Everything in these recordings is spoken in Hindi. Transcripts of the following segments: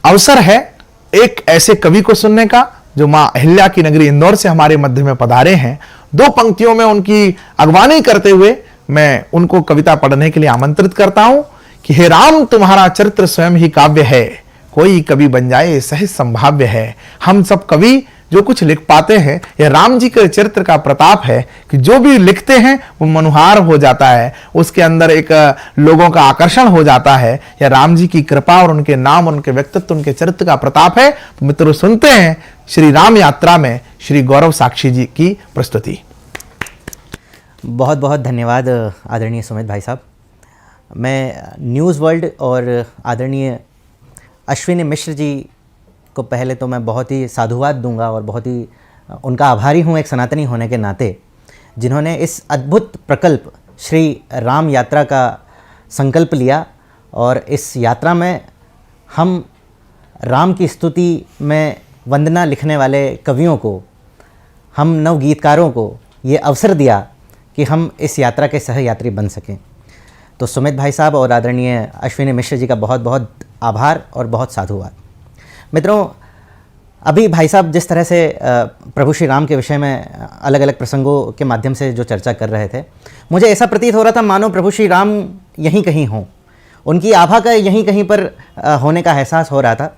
अवसर है एक ऐसे कवि को सुनने का जो मां अहिल्या की नगरी इंदौर से हमारे मध्य में पधारे हैं। दो पंक्तियों में उनकी अगवानी करते हुए मैं उनको कविता पढ़ने के लिए आमंत्रित करता हूं कि हे राम, तुम्हारा चरित्र स्वयं ही काव्य है, कोई कवि बन जाए सहज संभाव्य है। हम सब कवि जो कुछ लिख पाते हैं, यह राम जी के चरित्र का प्रताप है कि जो भी लिखते हैं वो मनुहार हो जाता है, उसके अंदर एक लोगों का आकर्षण हो जाता है। यह राम जी की कृपा और उनके नाम, उनके व्यक्तित्व, उनके चरित्र का प्रताप है। तो मित्रों, सुनते हैं श्री राम यात्रा में श्री गौरव साक्षी जी की प्रस्तुति। बहुत बहुत धन्यवाद आदरणीय सुमित भाई साहब। मैं न्यूज़ वर्ल्ड और आदरणीय अश्विनी मिश्र जी को पहले तो मैं बहुत ही साधुवाद दूंगा और बहुत ही उनका आभारी हूं एक सनातनी होने के नाते, जिन्होंने इस अद्भुत प्रकल्प श्री राम यात्रा का संकल्प लिया और इस यात्रा में हम राम की स्तुति में वंदना लिखने वाले कवियों को, हम नवगीतकारों को ये अवसर दिया कि हम इस यात्रा के सहयात्री बन सकें। तो सुमित भाई साहब और आदरणीय अश्विनी मिश्र जी का बहुत बहुत आभार और बहुत साधुवाद। मित्रों, अभी भाई साहब जिस तरह से प्रभु श्री राम के विषय में अलग अलग प्रसंगों के माध्यम से जो चर्चा कर रहे थे, मुझे ऐसा प्रतीत हो रहा था मानो प्रभु श्री राम यहीं कहीं हों, उनकी आभा का यहीं कहीं पर होने का एहसास हो रहा था।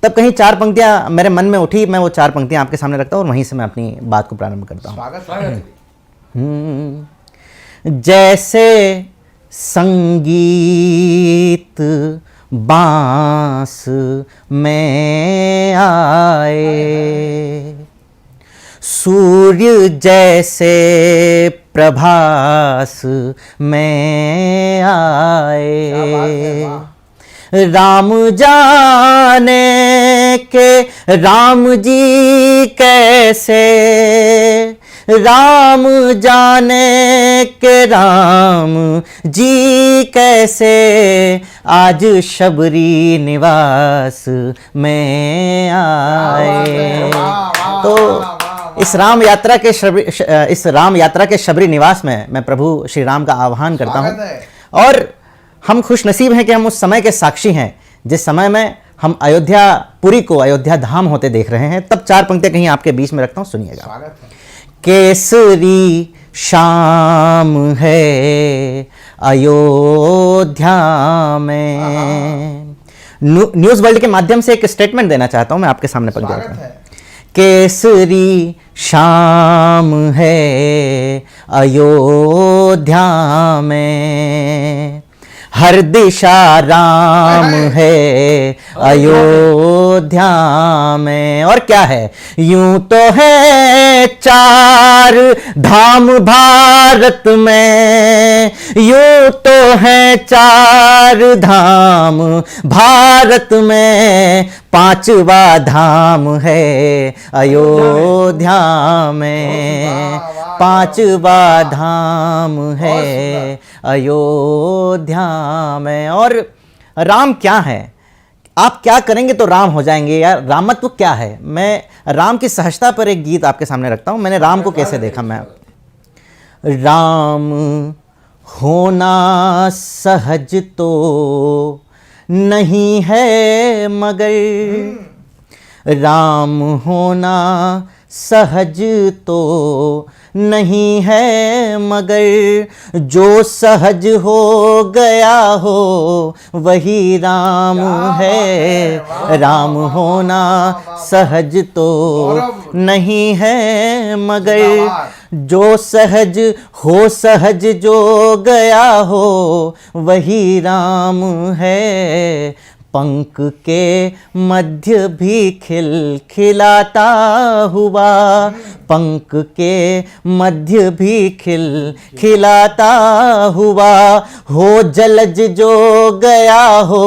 तब कहीं चार पंक्तियां मेरे मन में उठी, मैं वो चार पंक्तियां आपके सामने रखता हूँ और वहीं से मैं अपनी बात को प्रारंभ करता हूँ। जैसे संगीत बांस में आए, सूर्य जैसे प्रभास में आए, राम जाने के राम जी कैसे, राम जाने के राम जी कैसे, आज शबरी निवास में आए। तो इस राम यात्रा के शबरी निवास में मैं प्रभु श्री राम का आह्वान करता हूँ। और हम खुश नसीब हैं कि हम उस समय के साक्षी हैं जिस समय में हम अयोध्यापुरी को अयोध्या धाम होते देख रहे हैं। तब चार पंक्तियां कहीं आपके बीच में रखता हूँ, सुनिएगा। केसरी शाम है अयोध्या में। न्यूज़ वर्ल्ड के माध्यम से एक स्टेटमेंट देना चाहता हूं मैं आपके सामने पंक्ति रखता हूं। केसरी शाम है अयोध्या में, हर दिशा राम है अयोध्या में। और क्या है, यूं तो है चार धाम भारत में, यूं तो है चार धाम भारत में, पांचवा धाम है अयोध्या में, पांचवा धाम है अयोध्या में। और राम क्या है, आप क्या करेंगे तो राम हो जाएंगे यार, रामत्व क्या है। मैं राम की सहजता पर एक गीत आपके सामने रखता हूं। मैंने राम को कैसे देखा। मैं राम होना सहज तो नहीं है मगर, राम होना सहज तो नहीं है मगर, जो सहज हो गया हो वही राम है। राम होना सहज तो नहीं है मगर, जो सहज हो, सहज जो गया हो वही राम है। पंख के मध्य भी खिलखिलाता हुआ, पंख के मध्य भी खिलखिलाता हुआ, हो जलज जो गया हो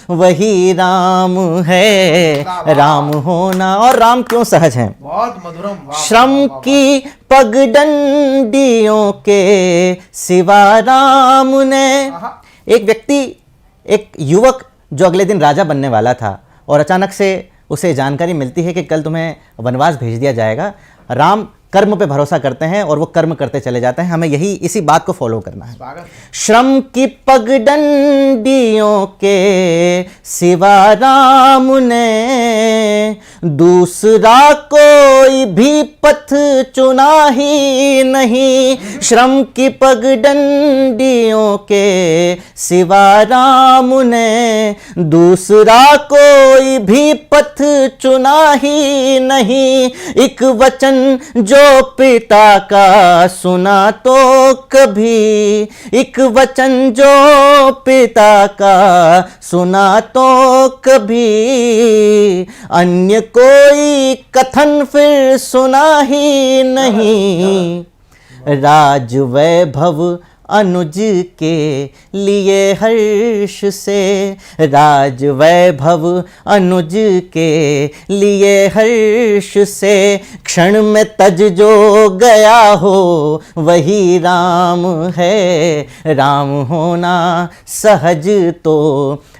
वही राम है। राम होना। और राम क्यों सहज हैं? बहुत मधुरम। श्रम की पगडंडियों के सिवा राम ने। एक व्यक्ति, एक युवक जो अगले दिन राजा बनने वाला था और अचानक से उसे जानकारी मिलती है कि कल तुम्हें वनवास भेज दिया जाएगा। राम कर्म पे भरोसा करते हैं और वो कर्म करते चले जाते हैं। हमें यही इसी बात को फॉलो करना है। श्रम की पगडंडियों के सिवा राम ने दूसरा कोई भी पथ चुना ही नहीं। श्रम की पगडंडियों के सिवा राम ने दूसरा कोई भी पथ चुना ही नहीं। एक वचन जो पिता का सुना तो कभी, एक वचन जो पिता का सुना तो कभी, अन्य कोई कथन फिर सुना ही नहीं। राज वैभव अनुज के लिए हर्ष से, राज वैभव अनुज के लिए हर्ष से, क्षण में तज जो गया हो वही राम है। राम होना सहज तो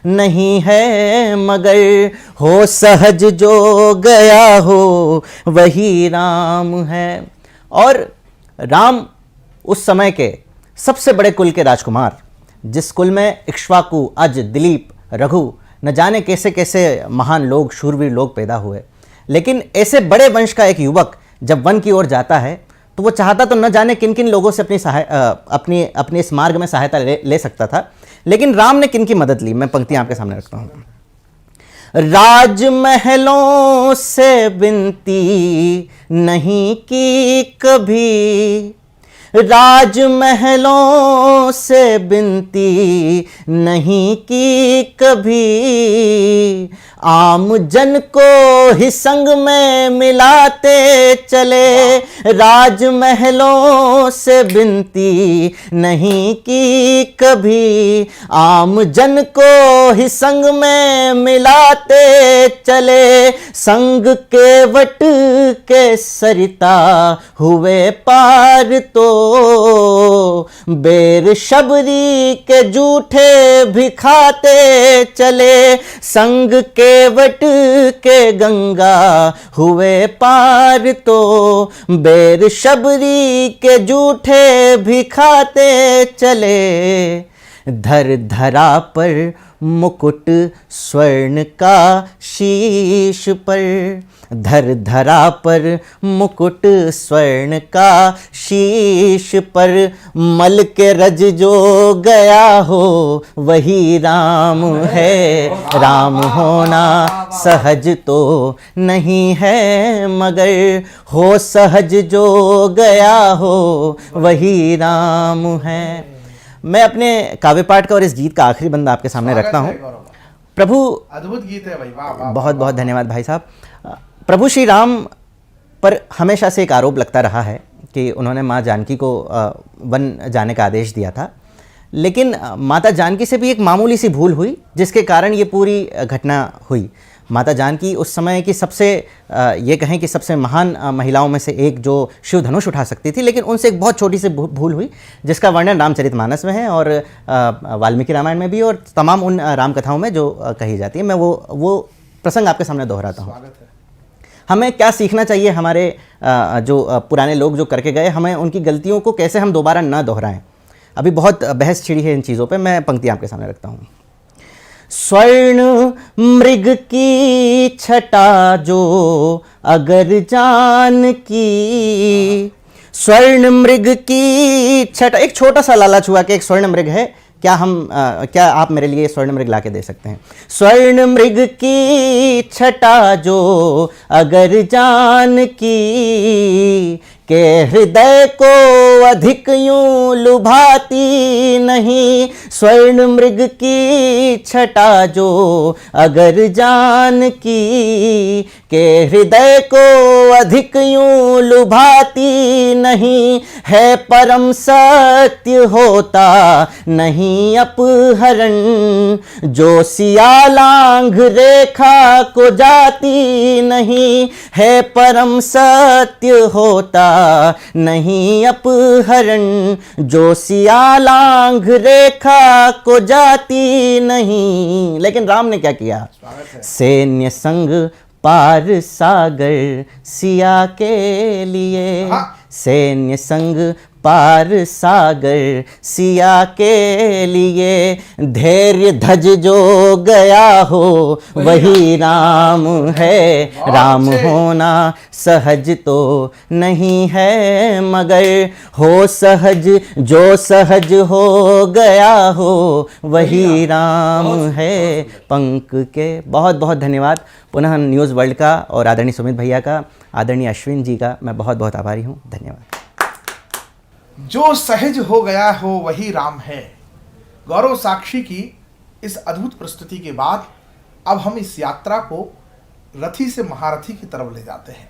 नहीं है, मगर हो सहज जो गया हो वही राम है। और राम उस समय के सबसे बड़े कुल के राजकुमार, जिस कुल में इक्ष्वाकु, अज, दिलीप, रघु, न जाने कैसे कैसे महान लोग, शूरवीर लोग पैदा हुए, लेकिन ऐसे बड़े वंश का एक युवक जब वन की ओर जाता है तो वो चाहता तो न जाने किन किन लोगों से अपनी इस मार्ग में सहायता ले सकता था, लेकिन राम ने किन की मदद ली। मैं पंक्तियां आपके सामने रखता हूं। राजमहलों से विनती नहीं की कभी, राजमहलों से विनती नहीं की कभी, आम जन को ही संग में मिलाते चले। राजमहलों से विनती नहीं की कभी, आम जन को ही संग में मिलाते चले। संग के वट के सरिता हुए पार तो, बेर शबरी के जूठे भी खाते चले। संग के वट के गंगा हुए पार तो, बेर शबरी के जूठे भी खाते चले। धर धरा पर मुकुट स्वर्ण का शीश पर, धर धरा पर मुकुट स्वर्ण का शीश पर, मल के रज जो गया हो वही राम है। राम होना सहज तो नहीं है, मगर हो सहज जो गया हो वही राम है। मैं अपने काव्य पाठ का और इस गीत का आखिरी बंदा आपके सामने रखता हूँ। प्रभु, अद्भुत गीत है भाई, वाह वाह। बहुत बहुत धन्यवाद भाई साहब। प्रभु श्री राम पर हमेशा से एक आरोप लगता रहा है कि उन्होंने माँ जानकी को वन जाने का आदेश दिया था, लेकिन माता जानकी से भी एक मामूली सी भूल हुई जिसके कारण ये पूरी घटना हुई। माता जानकी उस समय की सबसे ये कहें कि सबसे महान महिलाओं में से एक जो शिव धनुष उठा सकती थी, लेकिन उनसे एक बहुत छोटी सी भूल हुई जिसका वर्णन रामचरितमानस में है और वाल्मीकि रामायण में भी और तमाम उन राम कथाओं में जो कही जाती है। मैं वो प्रसंग आपके सामने दोहराता हूँ। हमें क्या सीखना चाहिए हमारे जो पुराने लोग जो करके गए, हमें उनकी गलतियों को कैसे हम दोबारा ना दोहराएं। अभी बहुत बहस छिड़ी है इन चीज़ों पे, मैं पंक्तियाँ आपके सामने रखता हूँ। स्वर्ण मृग की छटा जो अगर जान की, स्वर्ण मृग की छटा, एक छोटा सा लालच हुआ कि एक स्वर्ण मृग है, क्या आप मेरे लिए स्वर्ण मृग ला के दे सकते हैं। स्वर्ण मृग की छटा जो अगर जान की, के हृदय को अधिक यूं लुभाती नहीं। स्वर्ण मृग की छटा जो अगर जान की, के हृदय को अधिक यूं लुभाती नहीं। है परम सत्य होता नहीं अपहरण, जो सिया लांघ रेखा को जाती नहीं। है परम सत्य होता नहीं अपहरण, जो सिया लांघ रेखा को जाती नहीं। लेकिन राम ने क्या किया? सैन्य संग पार सागर सिया के लिए, सैन्य संग पार सागर सिया के लिए, धैर्य धज जो गया हो वही राम है, राम होना सहज तो नहीं है मगर, हो सहज जो सहज हो गया हो वही राम है। पंक के बहुत बहुत धन्यवाद। पुनः न्यूज़ वर्ल्ड का और आदरणीय सुमित भैया का, आदरणीय अश्विन जी का मैं बहुत बहुत आभारी हूँ। धन्यवाद। जो सहज हो गया हो वही राम है। गौरव साक्षी की इस अद्भुत प्रस्तुति के बाद अब हम इस यात्रा को रथी से महारथी की तरफ ले जाते हैं।